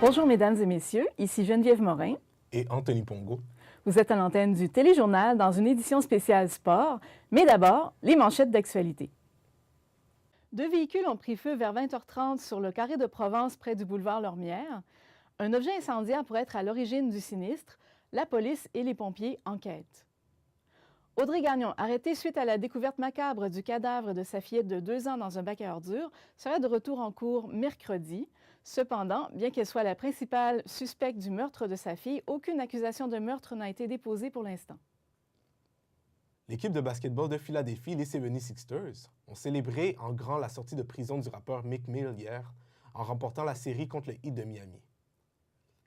Bonjour mesdames et messieurs, ici Geneviève Morin. Et Anthony Pongo. Vous êtes à l'antenne du Téléjournal dans une édition spéciale sport, mais d'abord, les manchettes d'actualité. 2 véhicules ont pris feu vers 20h30 sur le carré de Provence près du boulevard Lormière. Un objet incendiaire pourrait être à l'origine du sinistre. La police et les pompiers enquêtent. Audrey Gagnon, arrêtée suite à la découverte macabre du cadavre de sa fillette de 2 ans dans un bac à ordures, serait de retour en cours mercredi. Cependant, bien qu'elle soit la principale suspecte du meurtre de sa fille, aucune accusation de meurtre n'a été déposée pour l'instant. L'équipe de basketball de Philadelphie, les 76ers, ont célébré en grand la sortie de prison du rappeur Meek Mill hier en remportant la série contre le Heat de Miami.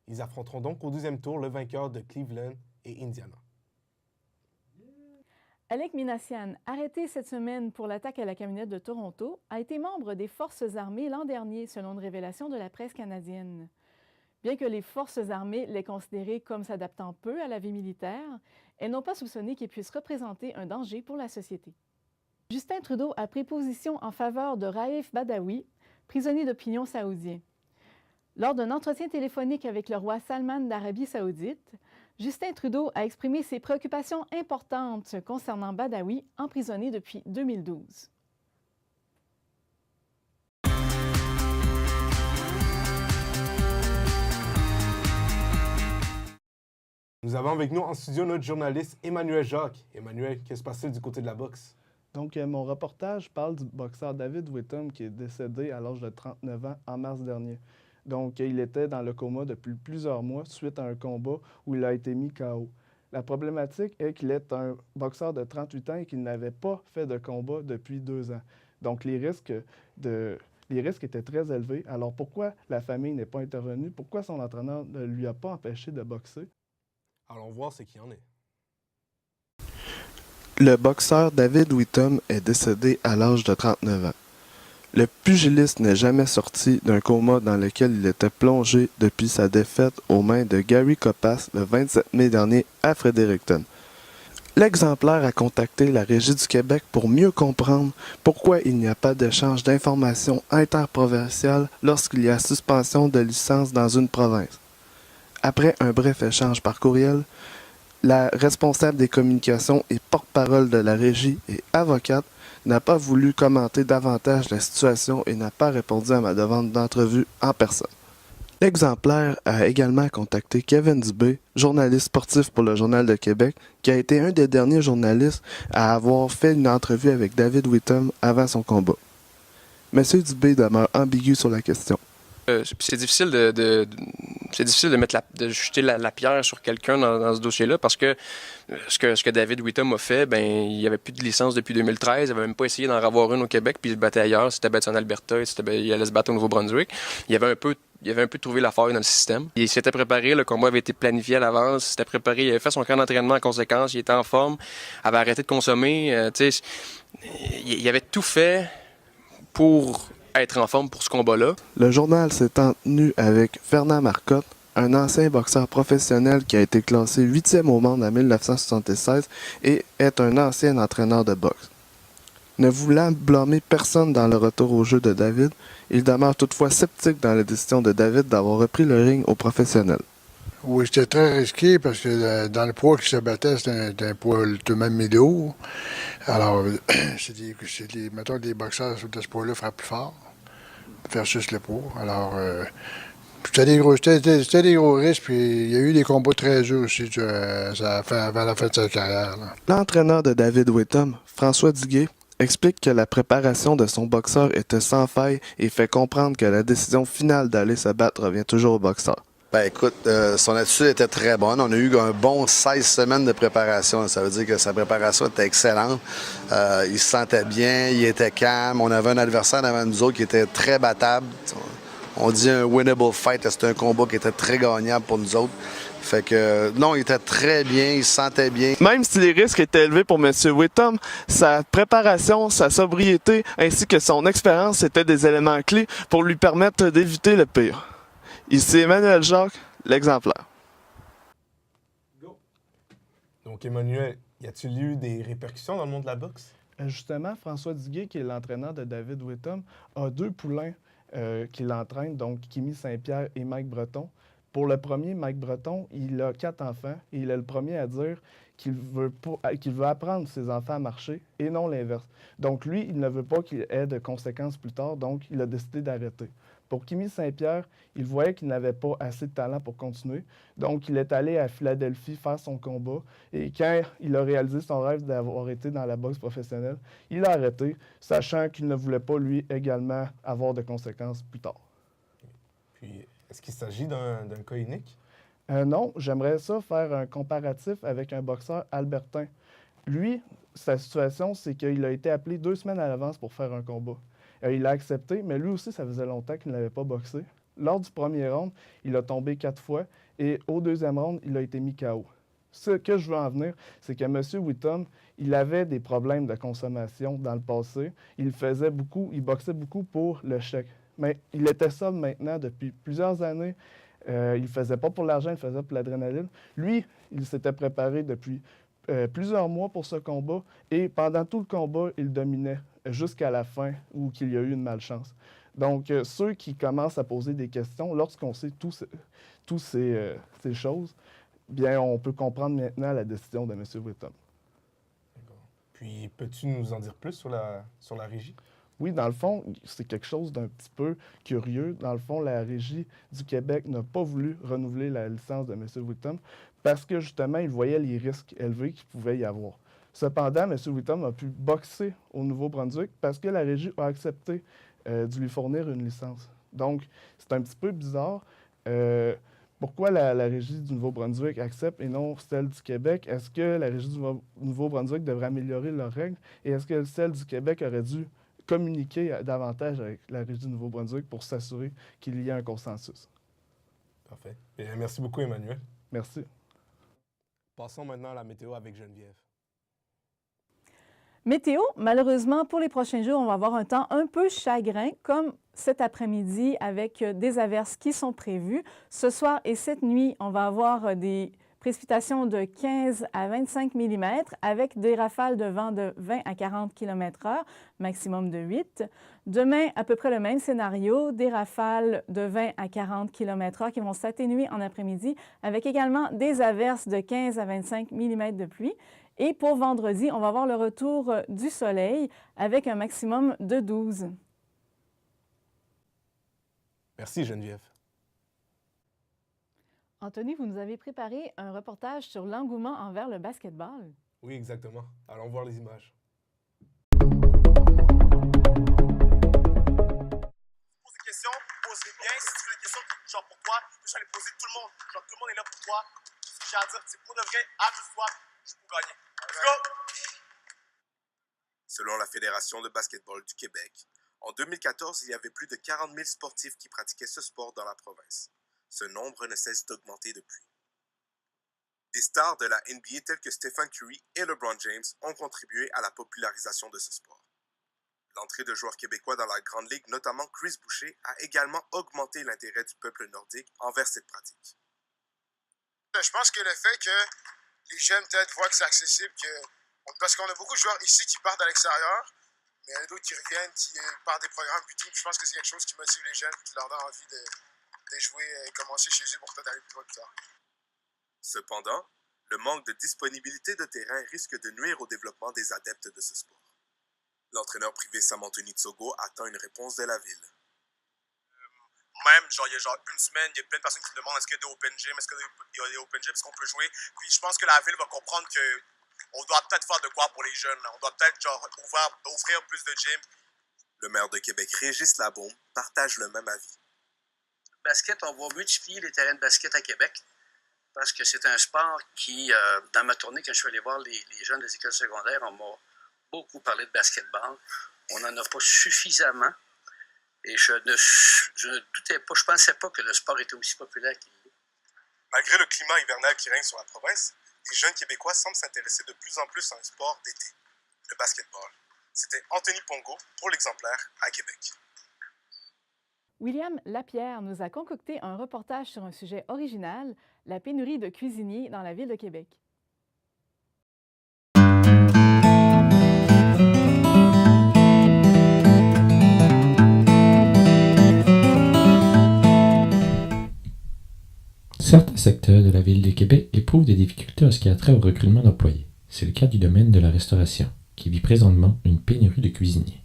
Ils affronteront donc au 12e tour le vainqueur de Cleveland et Indiana. Alec Minassian, arrêté cette semaine pour l'attaque à la camionnette de Toronto, a été membre des Forces armées l'an dernier, selon une révélation de la presse canadienne. Bien que les Forces armées l'aient considéré comme s'adaptant peu à la vie militaire, elles n'ont pas soupçonné qu'il puisse représenter un danger pour la société. Justin Trudeau a pris position en faveur de Raif Badawi, prisonnier d'opinion saoudien. Lors d'un entretien téléphonique avec le roi Salman d'Arabie saoudite, Justin Trudeau a exprimé ses préoccupations importantes concernant Badawi, emprisonné depuis 2012. Nous avons avec nous en studio notre journaliste Emmanuel Jacques. Emmanuel, qu'est-ce qui se passe du côté de la boxe? Donc, mon reportage parle du boxeur David Whittam qui est décédé à l'âge de 39 ans en mars dernier. Donc, il était dans le coma depuis plusieurs mois suite à un combat où il a été mis KO. La problématique est qu'il est un boxeur de 38 ans et qu'il n'avait pas fait de combat depuis 2 ans. Donc, les risques étaient très élevés. Alors, pourquoi la famille n'est pas intervenue? Pourquoi son entraîneur ne lui a pas empêché de boxer? Allons voir ce qu'il y en est. Le boxeur David Whittam est décédé à l'âge de 39 ans. Le pugiliste n'est jamais sorti d'un coma dans lequel il était plongé depuis sa défaite aux mains de Gary Kopas le 27 mai dernier à Fredericton. L'exemplaire a contacté la Régie du Québec pour mieux comprendre pourquoi il n'y a pas d'échange d'informations interprovinciales lorsqu'il y a suspension de licence dans une province. Après un bref échange par courriel, la responsable des communications et porte-parole de la Régie et avocate n'a pas voulu commenter davantage la situation et n'a pas répondu à ma demande d'entrevue en personne. L'exemplaire a également contacté Kevin Dubé, journaliste sportif pour le Journal de Québec, qui a été un des derniers journalistes à avoir fait une entrevue avec David Whittam avant son combat. Monsieur Dubé demeure ambigu sur la question. C'est difficile de jeter la pierre sur quelqu'un dans ce dossier-là parce que ce que David Whittam a fait, il n'y avait plus de licence depuis 2013, il n'avait même pas essayé d'en avoir une au Québec, puis il se battait ailleurs, c'était battu en Alberta, il allait se battre au Nouveau-Brunswick. Il avait un peu trouvé la faille dans le système. Il s'était préparé, le combat avait été planifié à l'avance, il s'était préparé, il avait fait son camp d'entraînement en conséquence, il était en forme, avait arrêté de consommer, il avait tout fait pour être en forme pour ce combat-là. Le journal s'est entretenu avec Fernand Marcotte, un ancien boxeur professionnel qui a été classé 8e au monde en 1976 et est un ancien entraîneur de boxe. Ne voulant blâmer personne dans le retour au jeu de David, il demeure toutefois sceptique dans la décision de David d'avoir repris le ring aux professionnels. Oui, c'était très risqué parce que dans le poids qui se battait, c'était un poids tout de même milieu. Alors, mettons, les boxeurs sur ce poids-là frappent plus fort versus le poids. Alors, c'était des gros risques, puis il y a eu des combats très durs aussi avant la fin de sa carrière. Là. L'entraîneur de David Whittam, François Duguay, explique que la préparation de son boxeur était sans faille et fait comprendre que la décision finale d'aller se battre revient toujours au boxeur. Écoute, son attitude était très bonne. On a eu un bon 16 semaines de préparation. Ça veut dire que sa préparation était excellente. Il se sentait bien, il était calme. On avait un adversaire devant nous autres qui était très battable. On dit un winnable fight. C'était un combat qui était très gagnable pour nous autres. Fait que, non, il était très bien, il se sentait bien. Même si les risques étaient élevés pour M. Whittam, sa préparation, sa sobriété ainsi que son expérience étaient des éléments clés pour lui permettre d'éviter le pire. Ici Emmanuel Jacques, l'exemplaire. Donc, Emmanuel, y a-t-il eu des répercussions dans le monde de la boxe? Justement, François Duguay, qui est l'entraîneur de David Whittam, a 2 poulains qui l'entraînent, donc Kimi Saint-Pierre et Mike Breton. Pour le premier, Mike Breton, il a 4 enfants et il est le premier à dire qu'il veut apprendre ses enfants à marcher et non l'inverse. Donc lui, il ne veut pas qu'il ait de conséquences plus tard, donc il a décidé d'arrêter. Pour Kimi Saint-Pierre, il voyait qu'il n'avait pas assez de talent pour continuer, donc il est allé à Philadelphie faire son combat et quand il a réalisé son rêve d'avoir été dans la boxe professionnelle, il a arrêté, sachant qu'il ne voulait pas lui également avoir de conséquences plus tard. Puis, est-ce qu'il s'agit d'un cas unique? Non, j'aimerais ça faire un comparatif avec un boxeur albertain. Lui, sa situation, c'est qu'il a été appelé 2 semaines à l'avance pour faire un combat. Il a accepté, mais lui aussi, ça faisait longtemps qu'il n'avait pas boxé. Lors du premier round, il a tombé 4 fois et au deuxième round, il a été mis KO. Ce que je veux en venir, c'est que M. Whittam, il avait des problèmes de consommation dans le passé. Il boxait beaucoup pour le chèque. Mais il était sobre maintenant depuis plusieurs années. Il ne le faisait pas pour l'argent, il le faisait pour l'adrénaline. Lui, il s'était préparé depuis plusieurs mois pour ce combat et pendant tout le combat, il dominait jusqu'à la fin où il y a eu une malchance. Donc, ceux qui commencent à poser des questions, lorsqu'on sait toutes ces choses, bien, on peut comprendre maintenant la décision de M. Whittam. D'accord. Puis, peux-tu nous en dire plus sur la régie? Oui, dans le fond, c'est quelque chose d'un petit peu curieux. Dans le fond, la Régie du Québec n'a pas voulu renouveler la licence de M. Whittam parce que, justement, il voyait les risques élevés qu'il pouvait y avoir. Cependant, M. Whittam a pu boxer au Nouveau-Brunswick parce que la Régie a accepté de lui fournir une licence. Donc, c'est un petit peu bizarre. Pourquoi la Régie du Nouveau-Brunswick accepte et non celle du Québec? Est-ce que la Régie du Nouveau-Brunswick devrait améliorer leurs règles? Et est-ce que celle du Québec aurait dû communiquer davantage avec la Régie du Nouveau-Brunswick pour s'assurer qu'il y ait un consensus? Parfait. Bien, merci beaucoup, Emmanuel. Merci. Passons maintenant à la météo avec Geneviève. Météo, malheureusement, pour les prochains jours, on va avoir un temps un peu chagrin, comme cet après-midi, avec des averses qui sont prévues. Ce soir et cette nuit, on va avoir des précipitations de 15 à 25 mm, avec des rafales de vent de 20 à 40 km/h, maximum de 8. Demain, à peu près le même scénario, des rafales de 20 à 40 km/h qui vont s'atténuer en après-midi, avec également des averses de 15 à 25 mm de pluie. Et pour vendredi, on va avoir le retour du soleil avec un maximum de 12. Merci, Geneviève. Anthony, vous nous avez préparé un reportage sur l'engouement envers le basketball. Oui, exactement. Allons voir les images. Pose des questions, pose-les bien. Si tu veux des questions, genre pour toi, je vais les poser tout le monde. Genre tout le monde est là pour toi. Ce que j'ai à dire, c'est pour de vrai, amuse-toi, je peux gagner. Let's go! Selon la Fédération de basketball du Québec, en 2014, il y avait plus de 40 000 sportifs qui pratiquaient ce sport dans la province. Ce nombre ne cesse d'augmenter depuis. Des stars de la NBA telles que Stephen Curry et LeBron James ont contribué à la popularisation de ce sport. L'entrée de joueurs québécois dans la Grande Ligue, notamment Chris Boucher, a également augmenté l'intérêt du peuple nordique envers cette pratique. Je pense que le fait que les jeunes peut-être voient que c'est accessible, parce qu'on a beaucoup de joueurs ici qui partent à l'extérieur, mais il y en a d'autres qui reviennent, qui partent des programmes puis tout. Je pense que c'est quelque chose qui motive les jeunes, qui leur donne envie de jouer et commencer chez eux pour peut-être aller plus loin plus tard. Cependant, le manque de disponibilité de terrain risque de nuire au développement des adeptes de ce sport. L'entraîneur privé Sam Anthony Tsogo attend une réponse de la ville. Même, il y a une semaine, il y a plein de personnes qui me demandent est-ce qu'il y a des open gym, est-ce qu'il y a des open gym, est-ce qu'on peut jouer. Puis je pense que la ville va comprendre qu'on doit peut-être faire de quoi pour les jeunes. On doit peut-être offrir plus de gym. Le maire de Québec, Régis Labaume, partage le même avis. Basket, on va multiplier les terrains de basket à Québec parce que c'est un sport qui, dans ma tournée, quand je suis allé voir les jeunes des écoles secondaires, on m'a beaucoup parlé de basketball. On n'en a pas suffisamment. Et je ne doutais pas, je ne pensais pas que le sport était aussi populaire qu'il est. Malgré le climat hivernal qui règne sur la province, les jeunes Québécois semblent s'intéresser de plus en plus à un sport d'été, le basketball. C'était Anthony Pongo pour l'Exemplaire à Québec. William Lapierre nous a concocté un reportage sur un sujet original, la pénurie de cuisiniers dans la ville de Québec. Certains secteurs de la ville de Québec éprouvent des difficultés en ce qui a trait au recrutement d'employés. C'est le cas du domaine de la restauration, qui vit présentement une pénurie de cuisiniers.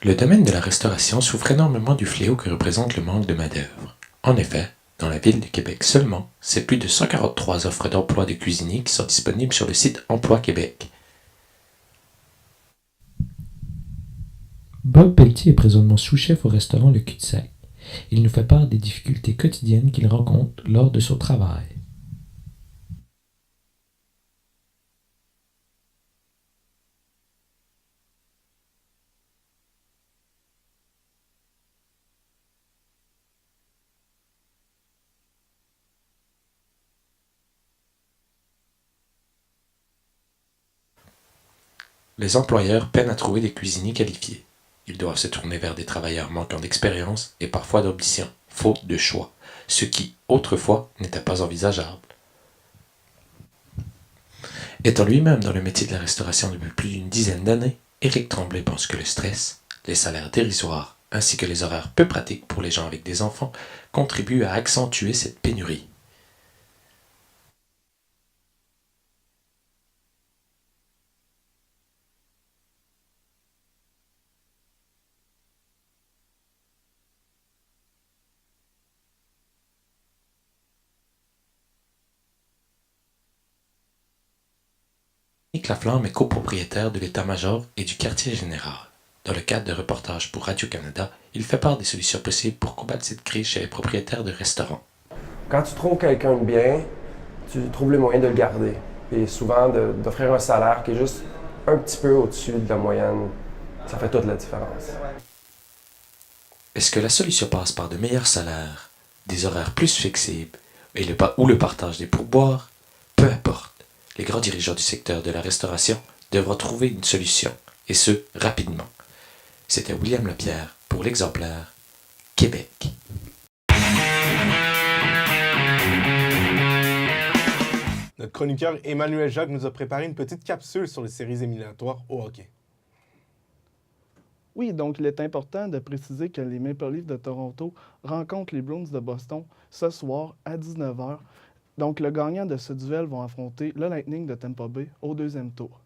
Le domaine de la restauration souffre énormément du fléau que représente le manque de main-d'œuvre. En effet, dans la ville de Québec seulement, c'est plus de 143 offres d'emploi de cuisiniers qui sont disponibles sur le site Emploi Québec. Bob Pelletier est présentement sous-chef au restaurant Le Cul-de-Sac. Il nous fait part des difficultés quotidiennes qu'il rencontre lors de son travail. Les employeurs peinent à trouver des cuisiniers qualifiés. Ils doivent se tourner vers des travailleurs manquant d'expérience et parfois d'ambition, faute de choix, ce qui, autrefois, n'était pas envisageable. Étant lui-même dans le métier de la restauration depuis plus d'une dizaine d'années, Éric Tremblay pense que le stress, les salaires dérisoires, ainsi que les horaires peu pratiques pour les gens avec des enfants, contribuent à accentuer cette pénurie. Nick Laflamme est copropriétaire de l'état-major et du quartier général. Dans le cadre de reportages pour Radio-Canada, il fait part des solutions possibles pour combattre cette crise chez les propriétaires de restaurants. Quand tu trouves quelqu'un de bien, tu trouves le moyen de le garder. Et souvent, d'offrir un salaire qui est juste un petit peu au-dessus de la moyenne, ça fait toute la différence. Est-ce que la solution passe par de meilleurs salaires, des horaires plus flexibles ou le partage des pourboires? Peu importe. Les grands dirigeants du secteur de la restauration devront trouver une solution, et ce, rapidement. C'était William Lapierre pour l'Exemplaire, Québec. Notre chroniqueur Emmanuel Jacques nous a préparé une petite capsule sur les séries éliminatoires au hockey. Oui, donc il est important de préciser que les Maple Leafs de Toronto rencontrent les Bruins de Boston ce soir à 19h. Donc, le gagnant de ce duel va affronter le Lightning de Tampa Bay au deuxième tour.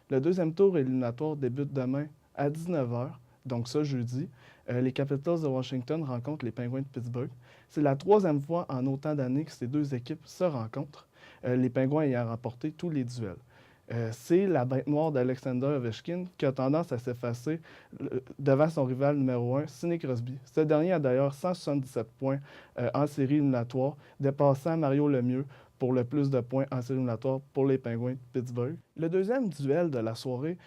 Le deuxième tour éliminatoire débute demain à 19h, donc ce jeudi. Les Capitals de Washington rencontrent les Penguins de Pittsburgh. C'est la troisième fois en autant d'années que ces deux équipes se rencontrent, les Penguins ayant remporté tous les duels. C'est la bête noire d'Alexander Ovechkin qui a tendance à s'effacer devant son rival numéro 1, Sidney Crosby. Ce dernier a d'ailleurs 177 points en série éliminatoire, dépassant Mario Lemieux pour le plus de points en série éliminatoire pour les Penguins de Pittsburgh. Le deuxième duel de la soirée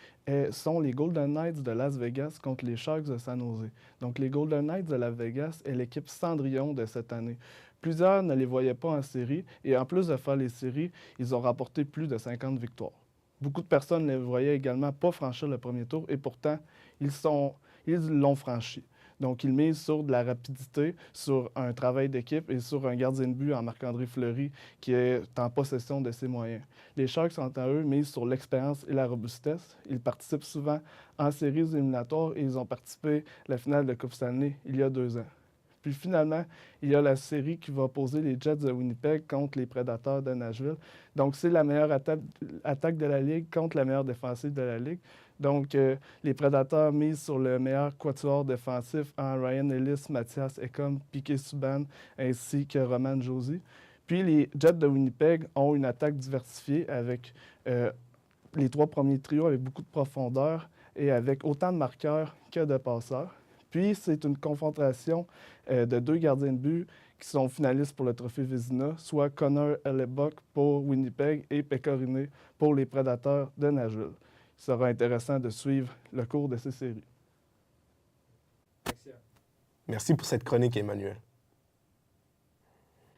sont les Golden Knights de Las Vegas contre les Sharks de San Jose. Donc les Golden Knights de Las Vegas est l'équipe Cendrillon de cette année. Plusieurs ne les voyaient pas en série et en plus de faire les séries, ils ont rapporté plus de 50 victoires. Beaucoup de personnes les voyaient également pas franchir le premier tour et pourtant, ils l'ont franchi. Donc, ils misent sur de la rapidité, sur un travail d'équipe et sur un gardien de but en Marc-André Fleury qui est en possession de ses moyens. Les Sharks, quant à eux, misent sur l'expérience et la robustesse. Ils participent souvent en séries éliminatoires et ils ont participé à la finale de Coupe Stanley il y a 2 ans. Puis finalement, il y a la série qui va opposer les Jets de Winnipeg contre les Prédateurs de Nashville. Donc, c'est la meilleure attaque de la Ligue contre la meilleure défensive de la Ligue. Donc, les Prédateurs misent sur le meilleur quatuor défensif en Ryan Ellis, Mathias Ekholm, Piquet Subban ainsi que Roman Josi. Puis, les Jets de Winnipeg ont une attaque diversifiée avec les 3 premiers trios avec beaucoup de profondeur et avec autant de marqueurs que de passeurs. Puis, c'est une confrontation de 2 gardiens de but qui sont finalistes pour le trophée Vézina, soit Connor Hellebuyck pour Winnipeg et Pecorine pour les Prédateurs de Nashville. Il sera intéressant de suivre le cours de ces séries. Merci pour cette chronique, Emmanuel.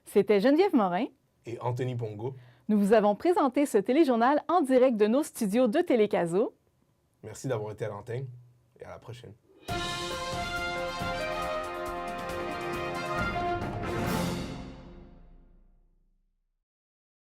C'était Geneviève Morin et Anthony Bongo. Nous vous avons présenté ce téléjournal en direct de nos studios de Télécaso. Merci d'avoir été à l'antenne et à la prochaine.